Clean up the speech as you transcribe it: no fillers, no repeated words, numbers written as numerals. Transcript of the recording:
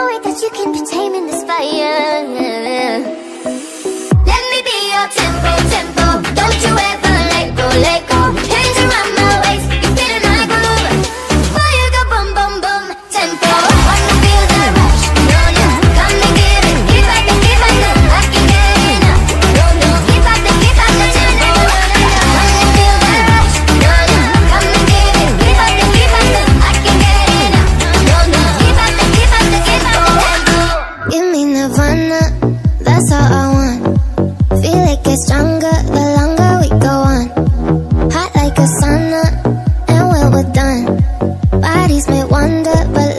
no way that you can be taming this fire. Let me be your tempo, tempo. Don't you ever let go, let go. Hands around my waist, you feeling my groove. Fire go boom, boom, boom, tempo. Wanna feel the rush, no, no. Come and get it, keep up the, I can get enough. No, no, keep up the tempo. Wanna feel the rush, no, no. Come and get it, keep up the, I can get enough. No, no, keep up the tempo. Give me nirvana, that's all I want. Feel it get stronger the longer we go on. Hot like a sauna, and when we're done, bodies may wander, but